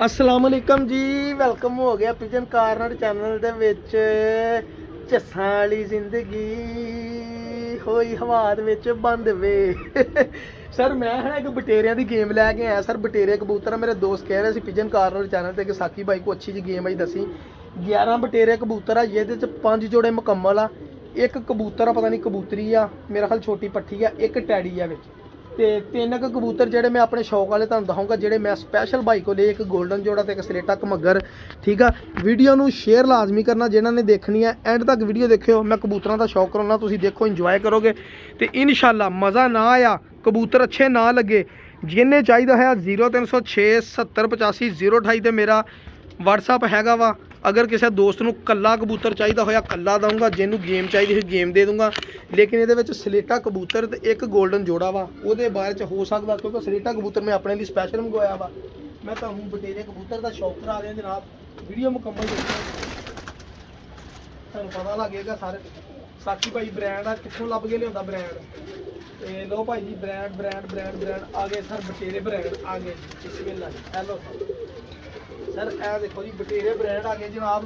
अस्सलाम वालेकुम जी, वेलकम हो गया पिजन कार्नर चैनल दे विच। झस्सां वाली जिंदगी होई हवा दे विच बंद वे। सर मैं है एक बटेरिया की गेम लैके आया सर। बटेरे कबूतर मेरे दोस्त कह रहे थे पिजन कार्नर चैनल ते कि साकी भाई को अच्छी जी गेम आई दसी। 11 बटेरे कबूतर आ जिहदे 5 जोड़े मुकम्मल आ। एक कबूतर आ, पता नहीं कबूतरी आ मेरा ख्याल छोटी पट्ठी आ, एक टैडी आ विच ते 3 कबूतर जेडे मैं अपने शौक वाले तुहानूं दिखाऊंगा, जेडे मैं स्पैशल भाई को ले, एक गोल्डन जोड़ा ते एक सलेटा घमग्गर। ठीक है, वीडियो नूं शेयर लाजमी करना जिन्हां ने देखनी है, एंड तक वीडियो देखियो। मैं कबूतरों का शौक कराना, तुसीं देखो इंजॉय करोगे तो इंशाल्लाह मज़ा ना आया, कबूतर अच्छे ना लगे, जिन्हें चाहिए है 0306 70 85 028 ते मेरा WhatsApp हैगा वा। अगर किसी दोस्त नूं कल्ला कबूतर चाहिए होया कल्ला दूंगा, जिन्हों गेम चाहिए हो गेम दे दूंगा। लेकिन ये सलेटा कबूतर तो एक गोल्डन जोड़ा वा, वो बारे च हो सकता, क्योंकि सलेटा कबूतर मैं अपने लिए स्पैशल मंगवाया वा। मैं तुहानूं बटेरे कबूतर का शौक करा दें जनाब, वीडियो मुकम्मल देखो, तुहानूं पता लगेगा सारे। साकी भाई ब्रांड आ, कित्थों लभ के लिया ब्रांड। ते लो भाई जी ब्रांड ब्रांड ब्रांड ब्रांड आ गए सर, बटेरे ब्रांड आ गए जी। बिस्मिल्लाह जी, हेलो सर, ए देखो जी बटेरे ब्रांड आ गए जनाब।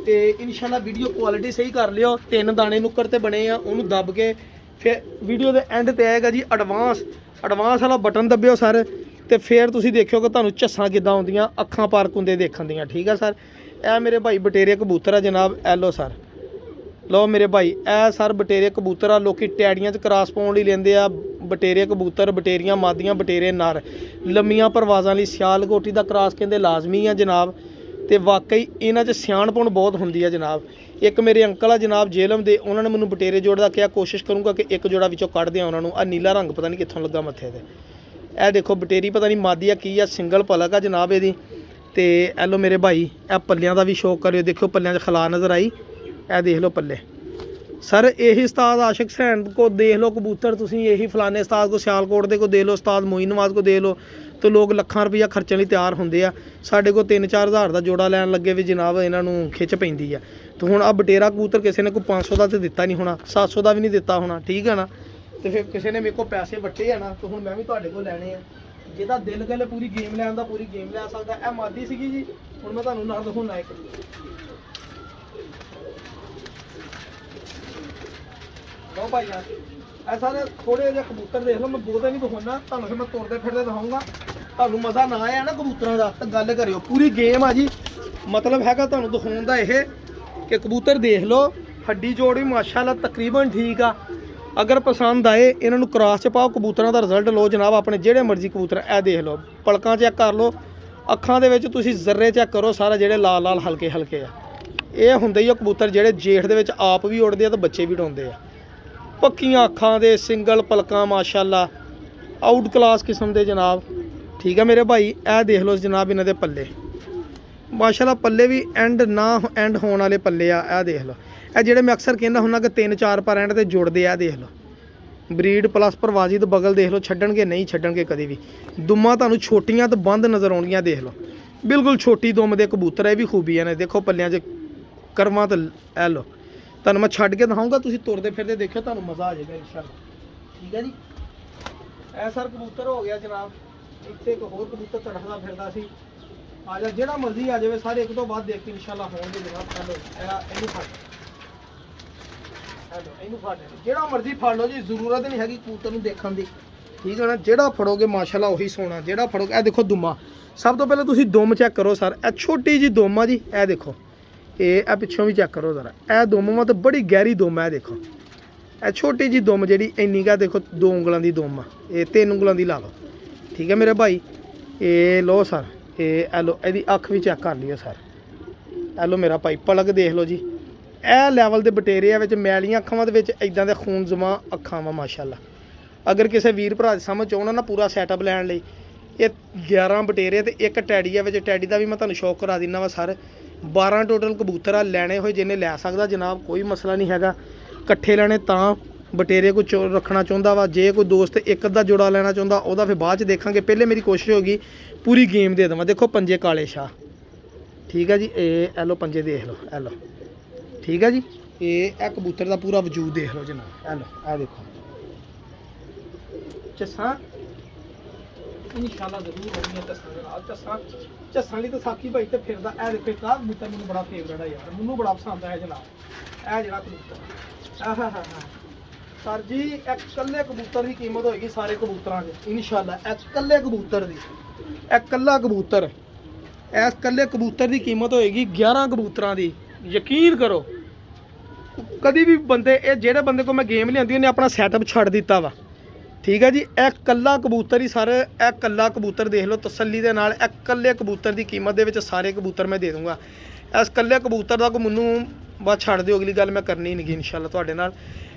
तो इंशाल्लाह वीडियो क्वालिटी सही कर लियो। 3 दाने नुक्कर ते बने आ, उन्होंने दब के फिर वीडियो के एंड ते आएगा जी एडवांस वाला बटन दबियो सर। तो फिर तुसीं देखियो कि तुहानूं झस्सां किद्दां आउंदियां, अखां पार्क हुंदे देखण दियां। ठीक है सर, ए मेरे भाई बटेरे कबूतर आ जनाब। ए लो सर, लो मेरे भाई ए सर बटेरे कबूतर आ। लोग टैडियां च क्रॉस पाउण लई लैंदे आ बटेरे कबूतर, बटेरियां मादियां बटेरे नर, लम्मियां परवाज़ां लई सियालकोटी दा क्रॉस कहंदे लाजमी आ जनाब। तो वाकई इन्हां च सियाणपुण बहुत हुंदी है जनाब। एक मेरे अंकल आ जनाब जेलम दे, उन्होंने मैनूं बटेरे जोड़ दा कहा, कोशिश करूँगा कि एक जोड़ा विचों कढ़ दियां उन्होंने। आ नीला रंग पता नहीं कित्थों लगा मत्थे ते। ए देखो बटेरी पता नहीं मादी आ की आ, सिंगल पलक आ जनाब इहदी। ते ए लो मेरे भाई ए पल्लियां दा भी शौक करियो, देखो पल्लियां च खला नज़र आई, ए देख लो पल्ले सर। यही उस्ताद आशिक हुसैन को देख लो कबूतर, तुसीं यही फलाने उस्ताद को सियालकोट दे को दे लो, उस्ताद मोइन नवाज को दे लो, तो लोग लखां रुपया खर्चण लई तैयार होंदे आ। साडे को 3-4 हज़ार का जोड़ा लैन लगे भी जनाब, इन्हां नूं खिच पैंदी आ। तो हुण आ बटेरा कबूतर किसी ने कोई 500 का तो दिता नहीं होना, 700 का भी नहीं दिता होना। ठीक है ना, तो फिर किसी ने मेरे को पैसे वट्टे है ना, तो हुण मैं भी तुहाडे कोल लैणे आ। जिहदा दिल करे पूरी गेम लैण दा पूरी गेम लै सकदा। ए मादी सीगी जी, हुण मैं तुहानूं नाल दिखाउणा एक। लो भाई यार ए सारे थोड़े जे कबूतर देख लो, मैं बहुते नहीं दिखाना तुहानूं, फिर मैं तुरदे फिरदे दिखाऊंगा। तुहानूं मज़ा ना आया ना कबूतरों का तो गल करियो, पूरी गेम आ जी। मतलब हैगा तुहानूं दिखाउण दा इह कि कबूतर देख लो, हड्डी जोड़ भी माशाअल्लाह तकरीबन ठीक आ। अगर पसंद आए इन्हां नूं क्रॉस च पाओ, कबूतरों का रिजल्ट लो जनाब अपने जेड़े मर्जी कबूतर। ए देख लो पलकां चेक कर लो, अखां दे विच तुसीं जर्रे चेक करो सारा, जेड़े लाल लाल हल्के हल्के आ। ये हुंदे ही कबूतर जेड़े जेठ दे विच आप भी उड़दे आ ते बच्चे भी उड़ाउंदे आ। पक्कियां अखां दे सिंगल पलकां माशाअल्लाह आउट क्लास किस्म दे जनाब। ठीक है मेरे भाई, ए देख लो जनाब इन्हां दे पल्ले माशाअल्लाह, पल्ले भी एंड ना एंड होने वाले पल्ले आ। ए देख लो ए जेड़े मैं अक्सर कहना हुन्ना कि 3-4 पर एंड ते जुड़दे आ। देख लो ब्रीड प्लस परवाजी तो बगल देख लो, छड्डणगे नहीं छड्डणगे कभी भी। दुम्मां तुहानूं छोटियां तो बंद नज़र आउणगियां, देख लो बिल्कुल छोटी दुम दे कबूतर। ये भी खूबियां ने, देखो पल्लियां च करमां तो ए लो। तुहानूं मैं छड्ड के दिखाऊंगा, तुसीं तुरदे फिरदे देखियो, तुहानूं मज़ा आ जाएगा इंशाअल्लाह। ठीक है जी, ए सर कबूतर हो गया जनाब। इत्थे एक होर कबूतर तड़फदा फिरदा सी, आ जा जेड़ा मर्जी आ जाए सारे, एक तो बाद देख के इंशाअल्लाह होणगे जनाब। हेलो इहनूं फड़, हेलो इहनूं फड़, जेड़ा मर्जी फड़ लो जी, जरूरत नहीं हैगी कबूतर नूं देखण दी। ठीक है ना, जेड़ा फड़ोगे माशाअल्लाह वही सोना, जेड़ा फड़ोगे। ए देखो दुम्मा, सब तो पहले तुसीं दुम चेक करो सर। ए छोटी जी दुम आ जी, ए देखो ये पिछों भी चेक करो ज़रा, ए दुम तो बड़ी गहरी दुम है। देखो ए छोटी जी दुम जी इन्नी का, देखो 2 ਉਂਗਲਾਂ की दुम आ, ये 3 ਉਂਗਲਾਂ की ला लो। ठीक है मेरे भाई, ये लो सर, ये लो यदी अख भी चेक कर लियो सर। ए लो मेरा भाई पलक देख लो जी, ए लैवल के बटेरे आ, मैलियां अखां दे इदां दे खून जमा अखां वा माशाअल्लाह। अगर किसी वीर भरा समझ चाहना ना पूरा सैटअप लैन लई, ये 11 बटेरे तो एक टैडी आ। टैडी का भी मैं तुहानूं शौक करा दिना वा सर। 12 टोटल कबूतर आ, लैने होए जिन्हें लै सकदा जनाब, कोई मसला नहीं हैगा। कट्ठे लैने तां बटेरे को रखना चाहुंदा वा, जे कोई दोस्त एक अद्धा जोड़ा लेना चाहुंदा ओहदा फिर बाद च देखांगे। पहले मेरी कोशिश होगी पूरी गेम दे देवां। देखो पंजे काले शाह, ठीक है जी, ए लो पंजे देख लो, ए लो ठीक है जी। ये कबूतर का पूरा वजूद देख लो जनाब, ए लो ए देखो झस्सां ਇਨਸ਼ਾਅੱਲਾ ਜ਼ਰੂਰ ਹੋਣੀ ਹੈ ਝੱਸਾਂ ਦੇ ਨਾਲ। ਝੱਸਾਂ ਲਈ ਤਾਂ ਸਾਕੀ ਭਾਈ ਤੇ ਫਿਰਦਾ। ਇਹ ਦੇਖੋ ਇੱਕ ਆਹ ਕਬੂਤਰ ਮੈਨੂੰ ਬੜਾ ਫੇਵਰਟ ਹੈ ਯਾਰ, ਮੈਨੂੰ ਬੜਾ ਪਸੰਦ ਆਇਆ ਜਨਾਬ ਇਹ ਜਿਹੜਾ ਕਬੂਤਰ। ਆਹ ਹਾਂ ਸਰ ਜੀ ਇਹ ਇਕੱਲੇ ਕਬੂਤਰ ਦੀ ਕੀਮਤ ਹੋਏਗੀ ਸਾਰੇ ਕਬੂਤਰਾਂ ਦੀ ਇਨਸ਼ਾਅੱਲਾ। ਇਹ ਇਕੱਲੇ ਕਬੂਤਰ ਦੀ, ਇਹ ਇਕੱਲਾ ਕਬੂਤਰ, ਇਸ ਇਕੱਲੇ ਕਬੂਤਰ ਦੀ ਕੀਮਤ ਹੋਏਗੀ 11 ਕਬੂਤਰਾਂ ਦੀ। ਯਕੀਨ ਕਰੋ ਕਦੀ ਵੀ ਬੰਦੇ, ਇਹ ਜਿਹੜੇ ਬੰਦੇ ਕੋਲ ਮੈਂ ਗੇਮ ਲਿਆਂਦੀ ਉਹਨੇ ਆਪਣਾ ਸੈਟਅਪ ਛੱਡ ਦਿੱਤਾ ਵਾ, ਠੀਕ ਹੈ ਜੀ। ਇਹ ਇਕੱਲਾ ਕਬੂਤਰ ਹੀ ਸਰ, ਇਹ ਇਕੱਲਾ ਕਬੂਤਰ ਦੇਖ ਲਓ ਤਸੱਲੀ ਦੇ ਨਾਲ। ਇਹ ਇਕੱਲੇ ਕਬੂਤਰ ਦੀ ਕੀਮਤ ਦੇ ਵਿੱਚ ਸਾਰੇ ਕਬੂਤਰ ਮੈਂ ਦੇ ਦੂੰਗਾ। ਇਸ ਇਕੱਲੇ ਕਬੂਤਰ ਦਾ ਕੋ ਮੈਨੂੰ ਬਸ ਛੱਡ ਦਿਓ, ਅਗਲੀ ਗੱਲ ਮੈਂ ਕਰਨੀ ਨਹੀਂ ਗੀ ਇਨਸ਼ਾਅੱਲਾ ਤੁਹਾਡੇ ਨਾਲ।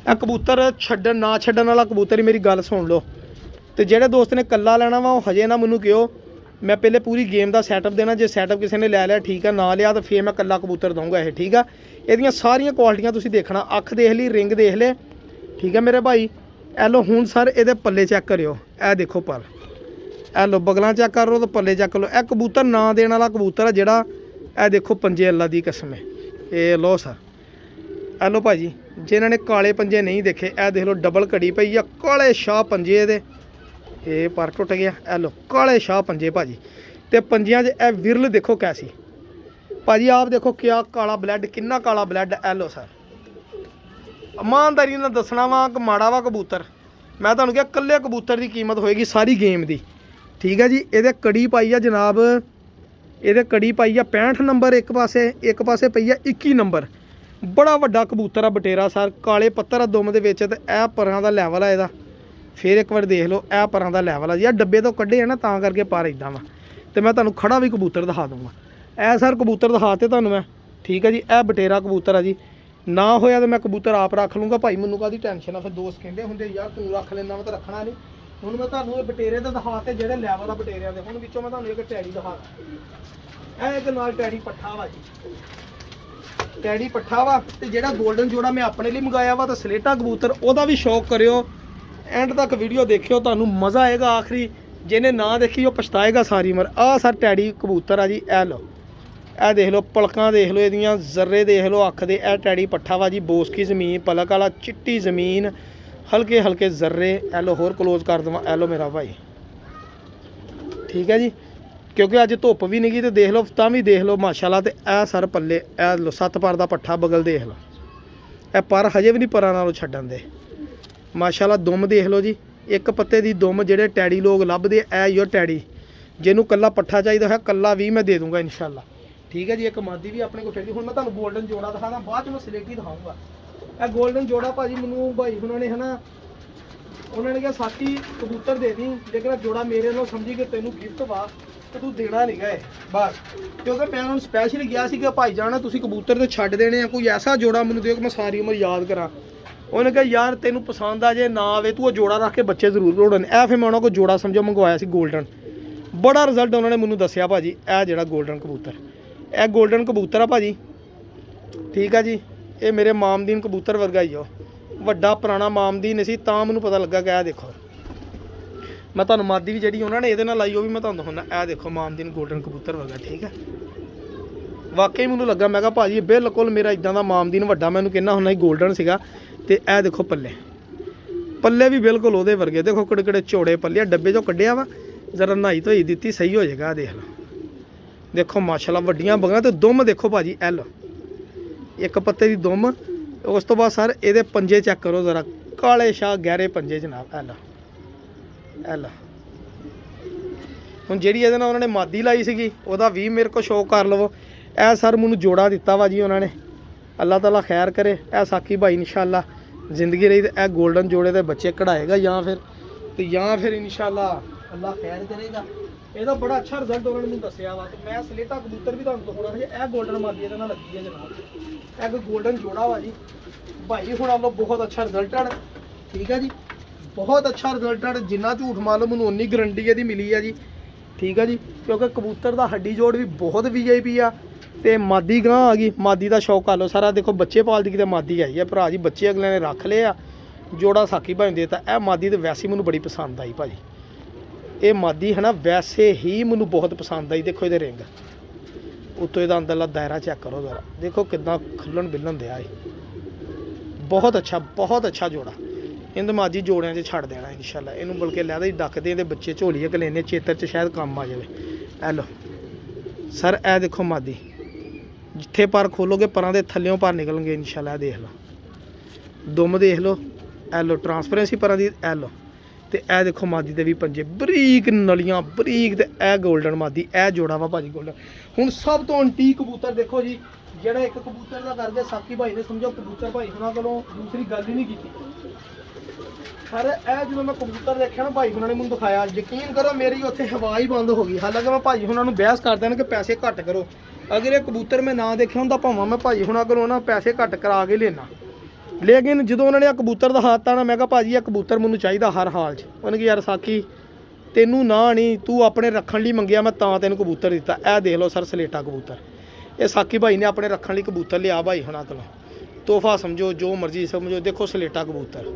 ਇਹ ਕਬੂਤਰ ਛੱਡਣ ਨਾ ਛੱਡਣ ਵਾਲਾ ਕਬੂਤਰ ਹੀ, ਮੇਰੀ ਗੱਲ ਸੁਣ ਲਓ। ਤੇ ਜਿਹੜੇ ਦੋਸਤ ਨੇ ਇਕੱਲਾ ਲੈਣਾ ਵਾ ਉਹ ਹਜੇ ਨਾ ਮੈਨੂੰ ਕਿਹੋ, ਮੈਂ ਪਹਿਲੇ ਪੂਰੀ ਗੇਮ ਦਾ ਸੈਟਅਪ ਦੇਣਾ। ਜੇ ਸੈਟਅਪ ਕਿਸੇ ਨੇ ਲੈ ਲਿਆ ਠੀਕ ਆ, ਨਾ ਲਿਆ ਤਾਂ ਫੇਰ ਮੈਂ ਇਕੱਲਾ ਕਬੂਤਰ ਦਊਂਗਾ ਇਹ, ਠੀਕ ਆ। ਇਹਦੀਆਂ ਸਾਰੀਆਂ ਕੁਆਲਿਟੀਆਂ ਤੁਸੀਂ ਦੇਖਣਾ, ਅੱਖ ਦੇਖ ਲਈ, ਰਿੰਗ ਦੇਖ ਲੈ, ਠੀਕ ਹੈ ਮੇਰੇ ਭਾਈ। ਇਹ ਲਓ ਹੁਣ ਸਰ ਇਹਦੇ ਪੱਲੇ ਚੈੱਕ ਕਰਿਓ, ਇਹ ਦੇਖੋ ਪਰ, ਇਹ ਲਓ ਬਗਲਾਂ ਚੈੱਕ ਕਰ ਲਓ ਤਾਂ ਪੱਲੇ ਚੈੱਕ ਲਓ। ਇਹ ਕਬੂਤਰ ਨਾ ਦੇਣ ਵਾਲਾ ਕਬੂਤਰ ਆ ਜਿਹੜਾ, ਇਹ ਦੇਖੋ ਪੰਜੇ ਅੱਲਾ ਦੀ ਕਸਮ ਹੈ। ਇਹ ਲਓ ਸਰ, ਇਹ ਲਓ ਭਾਜੀ ਜਿਨ੍ਹਾਂ ਨੇ ਕਾਲੇ ਪੰਜੇ ਨਹੀਂ ਦੇਖੇ, ਇਹ ਦੇਖ ਲਓ ਡਬਲ ਘੜੀ ਪਈ ਆ, ਕਾਲੇ ਸ਼ਾਹ ਪੰਜੇ ਇਹਦੇ। ਇਹ ਪਰ ਟੁੱਟ ਗਿਆ, ਇਹ ਲਓ ਕਾਲੇ ਸ਼ਾਹ ਪੰਜੇ ਭਾਜੀ। ਤੇ ਪੰਜਿਆਂ 'ਚ ਇਹ ਵਿਰਲ ਦੇਖੋ ਕੈਸੀ ਭਾਜੀ, ਆਪ ਦੇਖੋ ਕਿਆ ਕਾਲਾ ਬਲੱਡ, ਕਿੰਨਾ ਕਾਲਾ ਬਲੱਡ। ਇਹ ਲਓ ਸਰ ਇਮਾਨਦਾਰੀ ਨਾਲ ਦੱਸਣਾ ਵਾ ਕਿ ਮਾੜਾ ਵਾ ਕਬੂਤਰ, ਮੈਂ ਤੁਹਾਨੂੰ ਕਿਹਾ ਇਕੱਲੇ ਕਬੂਤਰ ਦੀ ਕੀਮਤ ਹੋਏਗੀ ਸਾਰੀ ਗੇਮ ਦੀ, ਠੀਕ ਹੈ ਜੀ। ਇਹਦੇ ਕੜੀ ਪਾਈ ਆ ਜਨਾਬ, ਇਹਦੇ ਕੜੀ ਪਾਈ ਆ 65 ਨੰਬਰ ਇੱਕ ਪਾਸੇ ਪਈ ਆ 21 ਨੰਬਰ। ਬੜਾ ਵੱਡਾ ਕਬੂਤਰ ਆ ਬਟੇਰਾ ਸਰ, ਕਾਲੇ ਪੱਤਰ ਆ ਦੁਮ ਦੇ ਵਿੱਚ। ਤੇ ਇਹ ਪਰਾਂ ਦਾ ਲੈਵਲ ਆ ਇਹਦਾ, ਫਿਰ ਇੱਕ ਵਾਰ ਦੇਖ ਲਓ, ਇਹ ਪਰਾਂ ਦਾ ਲੈਵਲ ਆ ਜੀ। ਇਹ ਡੱਬੇ ਤੋਂ ਕੱਢੇ ਆ ਨਾ ਤਾਂ ਕਰਕੇ ਪਰ ਇਦਾਂ ਵਾ। ਤੇ ਮੈਂ ਤੁਹਾਨੂੰ ਖੜਾ ਵੀ ਕਬੂਤਰ ਦਿਖਾ ਦੂੰਗਾ। ਇਹ ਸਰ ਕਬੂਤਰ ਦਿਖਾਤੇ ਤੁਹਾਨੂੰ ਮੈਂ, ਠੀਕ ਹੈ ਜੀ। ਇਹ ਬਟੇਰਾ ਕਬੂਤਰ ਆ ਜੀ, ਨਾ ਹੋਇਆ ਤਾਂ ਮੈਂ ਕਬੂਤਰ ਆਪ ਰੱਖ ਲੂੰਗਾ ਭਾਈ, ਮੈਨੂੰ ਕਾਹਦੀ ਟੈਨਸ਼ਨ ਆ। ਫਿਰ ਦੋਸਤ ਕਹਿੰਦੇ ਹੁੰਦੇ ਯਾਰ ਤੂੰ ਰੱਖ ਲੈਂਦਾ ਮੈਂ ਤਾਂ ਰੱਖਣਾ ਨਹੀਂ। ਹੁਣ ਮੈਂ ਤੁਹਾਨੂੰ ਇਹ ਬਟੇਰੇ ਦਾ ਦਿਖਾਤੇ ਜਿਹੜੇ ਲੈਵਲ ਆ ਬਟੇਰਿਆਂ ਦੇ। ਹੁਣ ਵਿੱਚੋਂ ਮੈਂ ਤੁਹਾਨੂੰ ਇੱਕ ਟੈਡੀ ਦਿਖਾਦਾ, ਇਹ ਇੱਕ ਨਾਲ ਟੈਡੀ ਪੱਠਾ ਵਾ ਜੀ, ਟੈਡੀ ਪੱਠਾ ਵਾ। ਤੇ ਜਿਹੜਾ 골ਡਨ ਜੋੜਾ ਮੈਂ ਆਪਣੇ ਲਈ ਮੰਗਾਇਆ ਵਾ ਤਾਂ ਸਲੇਟਾ ਕਬੂਤਰ, ਉਹਦਾ ਵੀ ਸ਼ੌਕ ਕਰਿਓ, ਐਂਡ ਤੱਕ ਵੀਡੀਓ ਦੇਖਿਓ, ਤੁਹਾਨੂੰ ਮਜ਼ਾ ਆਏਗਾ ਆਖਰੀ। ਜਿਹਨੇ ਨਾ ਦੇਖੀ ਉਹ ਪਛਤਾਏਗਾ ਸਾਰੀ ਉਮਰ। ਆਹ ਸਰ ਟੈਡੀ ਕਬੂਤਰ ਆ ਜੀ, ਇਹ ਲਓ, ਇਹ ਦੇਖ ਲਓ ਪਲਕਾਂ ਦੇਖ ਲਓ ਇਹਦੀਆਂ, ਜ਼ਰਰੇ ਦੇਖ ਲਓ ਅੱਖ ਦੇ। ਇਹ ਟੈਡੀ ਪੱਠਾ ਵਾ ਜੀ, ਬੋਸਕੀ ਜ਼ਮੀਨ, ਪਲਕ ਵਾਲਾ, ਚਿੱਟੀ ਜ਼ਮੀਨ, ਹਲਕੇ ਹਲਕੇ ਜ਼ਰਰੇ। ਇਹ ਲਓ ਹੋਰ ਕਲੋਜ਼ ਕਰ ਦੇਵਾਂ, ਇਹ ਲਓ ਮੇਰਾ ਭਾਈ, ਠੀਕ ਹੈ ਜੀ। ਕਿਉਂਕਿ ਅੱਜ ਧੁੱਪ ਵੀ ਨਹੀਂ ਗਈ ਤੇ ਦੇਖ ਲਓ ਤਾਂ ਵੀ ਦੇਖ ਲਓ ਮਾਸ਼ਾਅੱਲਾ। ਤੇ ਇਹ ਸਰ ਪੱਲੇ, ਇਹ ਲਓ 7 ਪਰ ਦਾ ਪੱਠਾ ਬਗਲ ਦੇਖ ਲਓ, ਇਹ ਪਰ ਹਜੇ ਵੀ ਨਹੀਂ ਪਰਾਂ ਨਾਲੋਂ ਛੱਡਣ ਦੇ ਮਾਸ਼ਾਅੱਲਾ। ਦੁਮ ਦੇਖ ਲਓ ਜੀ, ਇੱਕ ਪੱਤੇ ਦੀ ਦੁਮ ਜਿਹੜੇ ਟੈਡੀ ਲੋਕ ਲੱਭਦੇ ਐ ਹੀ ਉਹ ਟੈਡੀ। ਜਿਹਨੂੰ ਕੱਲਾ ਪੱਠਾ ਚਾਹੀਦਾ ਹੈ ਕੱਲਾ ਵੀ ਮੈਂ ਦੇ ਦੂੰਗਾ ਇਨਸ਼ਾਅੱਲਾ, ਠੀਕ ਹੈ ਜੀ। ਇੱਕ ਮਾਦੀ ਵੀ ਆਪਣੇ ਕੋਲ ਫਿਰਦੀ। ਹੁਣ ਮੈਂ ਤੁਹਾਨੂੰ 골ਡਨ ਜੋੜਾ ਦਿਖਾਦਾ, ਬਾਅਦ ਚ ਮੈਂ ਸਲੇਟੀ ਦਿਖਾਊਂਗਾ। ਇਹ 골ਡਨ ਜੋੜਾ ਭਾਜੀ ਮੈਨੂੰ ਭਾਈ ਉਹਨਾਂ ਨੇ ਹਨਾ, ਉਹਨਾਂ ਨੇ ਕਿਹਾ ਸਾਥੀ ਕਬੂਤਰ ਦੇ ਦੀ, ਜੇਕਰ ਜੋੜਾ ਮੇਰੇ ਨਾਲ ਸਮਝੀ ਕਿ ਤੈਨੂੰ ਗਿਫਟ ਵਾ ਤੇ ਤੂੰ ਦੇਣਾ ਨਹੀਂ ਗਏ ਬਸ। ਕਿਉਂਕਿ ਮੈਂ ਹੁਣ ਸਪੈਸ਼ਲ ਗਿਆ ਸੀ ਕਿ ਭਾਈ ਜਾਣਾ ਤੁਸੀਂ ਕਬੂਤਰ ਤੇ ਛੱਡ ਦੇਣੇ ਆ, ਕੋਈ ਐਸਾ ਜੋੜਾ ਮੈਨੂੰ ਦਿਓ ਕਿ ਮੈਂ ਸਾਰੀ ਉਮਰ ਯਾਦ ਕਰਾਂ। ਉਹਨੇ ਕਿਹਾ ਯਾਰ ਤੈਨੂੰ ਪਸੰਦ ਆ ਜੇ ਨਾ ਆਵੇ ਤੂੰ ਉਹ ਜੋੜਾ ਰੱਖ ਕੇ ਬੱਚੇ ਜ਼ਰੂਰ ਲੋੜਨ। ਇਹ ਫਿਰ ਮੈਂ ਉਹਨਾਂ ਕੋਲ ਜੋੜਾ ਸਮਝੋ ਮੰਗਵਾਇਆ ਸੀ 골ਡਨ। ਬੜਾ ਰਿਜ਼ਲਟ ਉਹਨਾਂ ਨੇ ਮੈਨੂੰ ਦੱਸਿਆ ਭਾਜੀ। ਇਹ ਜਿਹੜਾ 골ਡਨ ਕਬੂਤਰ, ਇਹ 골ਡਨ ਕਬੂਤਰ ਆ ਭਾਜੀ, ਠੀਕ ਆ ਜੀ। ਇਹ ਮੇਰੇ ਮਾਮਦੀਨ ਕਬੂਤਰ ਵਰਗਾ ਹੀ ਆ, ਵੱਡਾ ਪੁਰਾਣਾ ਮਾਮਦੀਨ ਸੀ ਤਾਂ ਮੈਨੂੰ ਪਤਾ ਲੱਗਾ ਕਿ ਇਹ ਦੇਖੋ। ਮੈਂ ਤੁਹਾਨੂੰ ਮਾਦੀ ਵੀ ਜਿਹੜੀ ਉਹਨਾਂ ਨੇ ਇਹਦੇ ਨਾਲ ਲਾਈ ਉਹ ਵੀ ਮੈਂ ਤੁਹਾਨੂੰ ਦਿਖਾਉਂਦਾ। ਇਹ ਦੇਖੋ ਮਾਮਦੀਨ 골ਡਨ ਕਬੂਤਰ ਵਰਗਾ, ਠੀਕ ਹੈ। ਵਾਕਈ ਮੈਨੂੰ ਲੱਗਾ, ਮੈਂ ਕਿਹਾ ਭਾਜੀ ਬਿਲਕੁਲ ਮੇਰਾ ਇਦਾਂ ਦਾ ਮਾਮਦੀਨ ਵੱਡਾ ਮੈਨੂੰ ਕਹਿੰਦਾ ਹੁੰਦਾ ਸੀ 골ਡਨ ਸੀਗਾ। ਤੇ ਇਹ ਦੇਖੋ ਪੱਲੇ ਵੀ ਬਿਲਕੁਲ ਉਹਦੇ ਵਰਗੇ, ਦੇਖੋ ਕਿਹੜੇ ਕਿਹੜੇ ਚੌੜੇ ਪੱਲੇ, ਡੱਬੇ ਚੋਂ ਕੱਢਿਆ ਵਾ, ਜ਼ਰਾ ਨਹਾਈ ਧੋਈ ਦਿੱਤੀ ਸਹੀ ਹੋ ਜਾਏਗਾ। ਦੇਖ ਲਓ, ਦੇਖੋ ਮਾਸ਼ਾਅੱਲਾ ਵੱਡੀਆਂ ਬਗਾਂ ਤੇ ਦੁਮ ਦੇਖੋ ਭਾਜੀ, ਇਹ ਲਓ ਇੱਕ ਪੱਤੇ ਦੀ ਦੁਮ। ਉਸ ਤੋਂ ਬਾਅਦ ਸਰ ਇਹਦੇ ਪੰਜੇ ਚੈੱਕ ਕਰੋ ਜ਼ਰਾ, ਕਾਲੇ ਸ਼ਾਹ ਗਹਿਰੇ ਪੰਜੇ ਜਨਾਬ। ਇਹ ਲਓ, ਇਹ ਲਓ। ਹੁਣ ਜਿਹੜੀ ਇਹਦੇ ਨਾਲ ਉਹਨਾਂ ਨੇ ਮਾਦੀ ਲਾਈ ਸੀਗੀ ਉਹਦਾ ਵੀ ਮੇਰੇ ਕੋਲ ਸ਼ੌਕ ਕਰ ਲਵੋ। ਇਹ ਸਰ ਮੈਨੂੰ ਜੋੜਾ ਦਿੱਤਾ ਵਾ ਜੀ ਉਹਨਾਂ ਨੇ, ਅੱਲਾਹ ਤਾਲਾ ਖੈਰ ਕਰੇ। ਇਹ ਸਾਕੀ ਭਾਈ ਇਨਸ਼ਾਅੱਲਾ ਜ਼ਿੰਦਗੀ ਰਹੀ ਤੇ ਇਹ 골ਡਨ ਜੋੜੇ ਦੇ ਬੱਚੇ ਕਢਾਏਗਾ ਜਾਂ ਫਿਰ ਇਨਸ਼ਾਅੱਲਾ ਅੱਲਾਹ ਖੈਰ ਕਰੇਗਾ। ਇਹਦਾ ਬੜਾ ਅੱਛਾ ਰਿਜ਼ਲਟ ਉਹਨਾਂ ਨੇ ਮੈਨੂੰ ਦੱਸਿਆ ਵਾ। ਤੇ ਮੈਂ ਸਲੇਟਾ ਕਬੂਤਰ ਵੀ ਤੁਹਾਨੂੰ ਦਿਖਾਉਣਾ ਸੀ। ਇਹ 골ਡਨ ਮਾਦੀ ਇਹਦੇ ਨਾਲ ਲੱਗੀ ਹੈ ਜਨਾਬ, ਇਹ ਕੋਈ 골ਡਨ ਜੋੜਾ ਵਾ ਜੀ ਭਾਈ। ਹੁਣ ਆਪ ਲੋ ਬਹੁਤ ਅੱਛਾ ਰਿਜ਼ਲਟ ਆ, ਠੀਕ ਹੈ ਜੀ, ਬਹੁਤ ਅੱਛਾ ਰਿਜ਼ਲਟ ਆ। ਜਿੰਨਾ ਝੂਠ ਮਾਰ ਲਓ ਮੈਨੂੰ ਉਨੀ ਗਰੰਟੀ ਇਹਦੀ ਮਿਲੀ ਆ ਜੀ, ਠੀਕ ਹੈ ਜੀ। ਕਿਉਂਕਿ ਕਬੂਤਰ ਦਾ ਹੱਡੀ ਜੋੜ ਵੀ ਬਹੁਤ VIP ਆ। ਤੇ ਮਾਦੀ ਗਾਂ ਆ ਗਈ, ਮਾਦੀ ਦਾ ਸ਼ੌਕ ਕਰ ਲਓ ਸਾਰਾ। ਦੇਖੋ ਬੱਚੇ ਪਾਲਦੀ ਕਿਤੇ ਮਾਦੀ ਆਈ ਹੈ ਭਰਾ ਜੀ, ਬੱਚੇ ਅਗਲੇ ਨੇ ਰੱਖ ਲਏ ਆ, ਜੋੜਾ ਸਾਕੀ ਭਾਈ ਦੇਤਾ। ਇਹ ਮਾਦੀ ਤੇ ਵੈਸੇ ਮੈਨੂੰ ਬੜੀ ਪਸੰਦ ਆਈ ਭਾਜੀ, ਇਹ ਮਾਦੀ ਹੈ ਨਾ ਵੈਸੇ ਹੀ ਮੈਨੂੰ ਬਹੁਤ ਪਸੰਦ ਆਈ। ਦੇਖੋ ਇਹਦੇ ਰਿੰਗ ਉੱਤੋਂ, ਇਹਦਾ ਅੰਦਰਲਾ ਦਾਇਰਾ ਚੈੱਕ ਕਰੋ ਜ਼ਰਾ, ਦੇਖੋ ਕਿੱਦਾਂ ਖੁੱਲਣ ਬਿੱਲਣ ਦਿਆ ਇਹ। ਬਹੁਤ ਅੱਛਾ ਜੋੜਾ। ਇਹਨੂੰ ਮਾਜੀ ਜੋੜਿਆਂ 'ਚ ਛੱਡ ਦੇਣਾ ਇਨਸ਼ਾਅੱਲਾ। ਇਹਨੂੰ ਬਲਕਿ ਲੈ ਦੇ ਡੱਕਦੇ ਇਹਦੇ ਬੱਚੇ ਝੋਲੀ ਇੱਕ ਲੈਨੇ ਚੇਤਰ 'ਚ ਸ਼ਾਇਦ ਕੰਮ ਆ ਜਾਵੇ। ਐ ਲੋ ਸਰ ਇਹ ਦੇਖੋ ਮਾਦੀ ਜਿੱਥੇ ਪਰ ਖੋਲੋਗੇ ਪਰਾਂ ਦੇ ਥੱਲਿਓਂ ਪਰ ਨਿਕਲਣਗੇ ਇਨਸ਼ਾਅੱਲਾ। ਇਹ ਦੇਖ ਲਓ ਦੁਮ ਦੇਖ ਲਓ, ਐ ਲੋ ਟਰਾਂਸਪੇਰੈਂਸੀ ਪਰਾਂ ਦੀ, ਐ ਲੋ ਤੇ ਇਹ ਦੇਖੋ ਮਾਦੀ ਦੇ ਵੀ ਪੰਜੇ ਬਰੀਕ ਨਲੀਆਂ ਬਰੀਕ, ਤੇ ਇਹ 골ਡਨ ਮਾਦੀ, ਇਹ ਜੋੜਾ ਵਾ ਭਾਜੀ 골ਡਨ। ਹੁਣ ਸਭ ਤੋਂ ਐਂਟੀਕ ਕਬੂਤਰ ਦੇਖੋ ਜੀ, ਜਿਹੜਾ ਇੱਕ ਕਬੂਤਰ ਦਾ ਕਰਦੇ ਸਾਕੀ ਭਾਈ ਨੇ ਸਮਝੋ ਕਬੂਤਰ ਭਾਈ ਉਹਨਾਂ ਕੋਲੋਂ ਦੂਸਰੀ ਗੱਲ ਹੀ ਨਹੀਂ ਕੀਤੀ ਸਰ। ਇਹ ਜਦੋਂ ਮੈਂ ਕਬੂਤਰ ਦੇਖਿਆ ਨਾ ਭਾਈ ਉਹਨਾਂ ਨੇ ਮੈਨੂੰ ਦਿਖਾਇਆ, ਯਕੀਨ ਕਰੋ ਮੇਰੀ ਉੱਥੇ ਹਵਾ ਹੀ ਬੰਦ ਹੋ ਗਈ। ਹਾਲਾਂਕਿ ਮੈਂ ਭਾਜੀ ਉਹਨਾਂ ਨੂੰ ਬਹਿਸ ਕਰ ਦੇਣਾ ਕਿ ਪੈਸੇ ਘੱਟ ਕਰੋ, ਅਗਰ ਇਹ ਕਬੂਤਰ ਮੈਂ ਨਾ ਦੇਖਿਆ ਹੁੰਦਾ ਭਾਵਾਂ ਮੈਂ ਭਾਜੀ ਹੁਣਾਂ ਕੋਲੋਂ ਨਾ ਪੈਸੇ ਘੱਟ ਕਰਾ ਕੇ ਲੈਣਾ, ਲੇਕਿਨ ਜਦੋਂ ਉਹਨਾਂ ਨੇ ਆ ਕਬੂਤਰ ਦਿਖਾਤਾ ਨਾ, ਮੈਂ ਕਿਹਾ ਭਾਜੀ ਇਹ ਕਬੂਤਰ ਮੈਨੂੰ ਚਾਹੀਦਾ ਹਰ ਹਾਲ 'ਚ। ਉਹਨੇ ਕਿਹਾ ਯਾਰ ਸਾਕੀ ਤੈਨੂੰ ਨਾ ਨਹੀਂ, ਤੂੰ ਆਪਣੇ ਰੱਖਣ ਲਈ ਮੰਗਿਆ, ਮੈਂ ਤਾਂ ਤੈਨੂੰ ਕਬੂਤਰ ਦਿੱਤਾ। ਇਹ ਦੇਖ ਲਓ ਸਰ ਸਲੇਟਾ ਕਬੂਤਰ, ਇਹ ਸਾਕੀ ਭਾਈ ਨੇ ਆਪਣੇ ਰੱਖਣ ਲਈ ਕਬੂਤਰ ਲਿਆ ਭਾਈ ਹੁਣਾਂ ਕੋਲੋਂ, ਤੋਹਫਾ ਸਮਝੋ ਜੋ ਮਰਜ਼ੀ ਸਮਝੋ। ਦੇਖੋ ਸਲੇਟਾ ਕਬੂਤਰ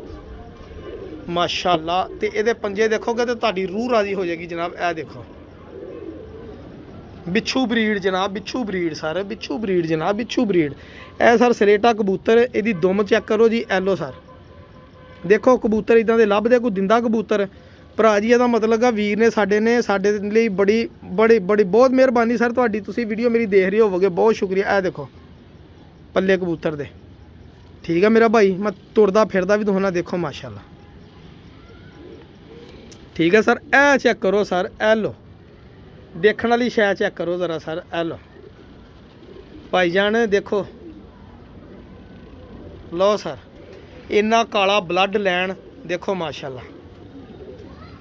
ਮਾਸ਼ਾਅੱਲਾ, ਤੇ ਇਹਦੇ ਪੰਜੇ ਦੇਖੋਗੇ ਤੇ ਤੁਹਾਡੀ ਰੂਹ ਰਾਜ਼ੀ ਹੋ ਜਾਏਗੀ ਜਨਾਬ। ਇਹ ਦੇਖੋ ਬਿੱਛੂ ਬਰੀਡ ਜਨਾਬ, ਬਿੱਛੂ ਬਰੀਡ ਸਰ, ਬਿੱਛੂ ਬਰੀਡ ਜਨਾਬ, ਬਿੱਛੂ ਬਰੀਡ। ਇਹ ਸਰ ਸਲੇਟਾ ਕਬੂਤਰ, ਇਹਦੀ ਦੁਮ ਚੈੱਕ ਕਰੋ ਜੀ। ਐਲੋ ਸਰ ਦੇਖੋ ਕਬੂਤਰ ਇਦਾਂ ਦੇ ਲੱਭਦੇ ਕੋਈ ਦਿੰਦਾ ਕਬੂਤਰ ਭਰਾ ਜੀ। ਇਹਦਾ ਮਤਲਬ ਆ ਵੀਰ ਨੇ ਸਾਡੇ ਲਈ ਬੜੀ ਬਹੁਤ ਮਿਹਰਬਾਨੀ ਸਰ ਤੁਹਾਡੀ। ਤੁਸੀਂ ਵੀਡੀਓ ਮੇਰੀ ਦੇਖ ਰਹੇ ਹੋਵੋਗੇ, ਬਹੁਤ ਸ਼ੁਕਰੀਆ। ਇਹ ਦੇਖੋ ਪੱਲੇ ਕਬੂਤਰ ਦੇ, ਠੀਕ ਆ ਮੇਰਾ ਭਾਈ, ਮੈਂ ਤੁਰਦਾ ਫਿਰਦਾ ਵੀ ਦਿਖਾਉਣਾ, ਦੇਖੋ ਮਾਸ਼ਾਅੱਲਾ, ਠੀਕ ਹੈ ਸਰ। ਇਹ ਚੈੱਕ ਕਰੋ ਸਰ, ਇਹ ਲੋ ਦੇਖਣ ਵਾਲੀ ਸ਼ੈ ਚੈੱਕ ਕਰੋ ਜ਼ਰਾ ਸਰ। ਇਹ ਲੋ ਭਾਈ ਜਾਨ ਦੇਖੋ, ਲਓ ਸਰ ਇੰਨਾ ਕਾਲਾ ਬਲੱਡ ਲੈਣ ਦੇਖੋ ਮਾਸ਼ਾਅੱਲਾ,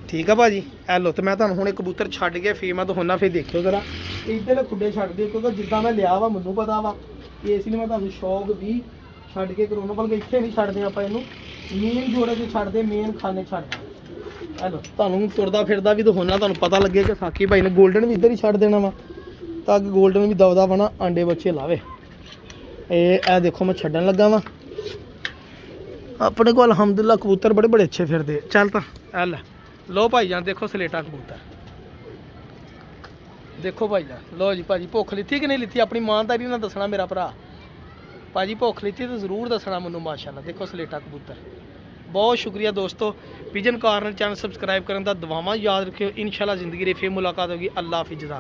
ਠੀਕ ਆ ਭਾਜੀ। ਇਹ ਲੋ ਤੇ ਮੈਂ ਤੁਹਾਨੂੰ ਹੁਣ ਇੱਕ ਕਬੂਤਰ ਛੱਡ ਕੇ ਫੇਰ ਮੈਂ ਦਿਖਾਉਣਾ, ਫਿਰ ਦੇਖਿਓ ਜ਼ਰਾ ਇੱਧਰ ਖੁੱਡੇ ਛੱਡ ਦਿਓ, ਕਿਉਂਕਿ ਜਿੱਦਾਂ ਮੈਂ ਲਿਆ ਵਾ ਮੈਨੂੰ ਪਤਾ ਵਾ, ਇਸ ਲਈ ਮੈਂ ਤੁਹਾਨੂੰ ਸ਼ੌਕ ਵੀ ਛੱਡ ਕੇ ਕਰਾਉਣਾ। ਬਲਕਿ ਇੱਥੇ ਨਹੀਂ ਛੱਡਦੇ ਆਪਾਂ, ਇਹਨੂੰ ਮੇਨ ਜੋੜੇ 'ਚ ਛੱਡਦੇ, ਮੇਨ ਖਾਨੇ ਛੱਡਦੇ। ਹੈਲੋ ਤੁਹਾਨੂੰ ਤੁਰਦਾ ਫਿਰਦਾ ਵੀ ਦਿਖਾਉਣਾ, ਤੁਹਾਨੂੰ ਪਤਾ ਲੱਗੇ ਕਿ ਸਾਕੀ ਭਾਈ ਨੇ 골ਡਨ ਵੀ ਇੱਧਰ ਹੀ ਛੱਡ ਦੇਣਾ ਵਾ, ਤਾਂ ਕਿ 골ਡਨ ਵੀ ਦਵਦਾ ਬਣਾ ਆਂਡੇ ਬੱਚੇ ਲਾਵੇ। ਇਹ ਦੇਖੋ ਮੈਂ ਛੱਡਣ ਲੱਗਾ ਵਾ। ਆਪਣੇ ਕੋਲ ਅਲਹਮਦੁਲਿਲਾ ਕਬੂਤਰ ਬੜੇ ਅੱਛੇ ਫਿਰਦੇ। ਚੱਲ ਤਾਂ ਐ ਲੈ ਲੋ ਭਾਈ ਜਾਨ ਦੇਖੋ ਸਲੇਟਾ ਕਬੂਤਰ ਦੇਖੋ ਭਾਈ ਜਾਨ। ਲੋ ਜੀ ਭਾਜੀ ਭੁੱਖ ਲਿੱਤੀ ਕਿ ਨਹੀਂ ਲਿੱਤੀ, ਆਪਣੀ ਇਮਾਨਦਾਰੀ ਨਾਲ ਦੱਸਣਾ ਮੇਰਾ ਭਰਾ। ਭਾਜੀ ਭੁੱਖ ਲਿੱਤੀ ਤਾਂ ਜ਼ਰੂਰ ਦੱਸਣਾ ਮੈਨੂੰ ਮਾਸ਼ਾਅੱਲਾ। ਦੇਖੋ ਸਲੇਟਾ ਕਬੂਤਰ, ਬਹੁਤ ਸ਼ੁਕਰੀਆ ਦੋਸਤੋ। ਪਿਜਨ ਕਾਰਨਰ ਚੈਨਲ ਸਬਸਕ੍ਰਾਈਬ ਕਰਨ ਦਾ ਦੁਆਵਾਂ ਯਾਦ ਰੱਖਿਓ। ਇਨਸ਼ਾਅੱਲਾ ਜ਼ਿੰਦਗੀ ਦੇ ਫੇਰ ਮੁਲਾਕਾਤ ਹੋਗੀ। ਅੱਲਾ ਹਾਫਿਜ਼।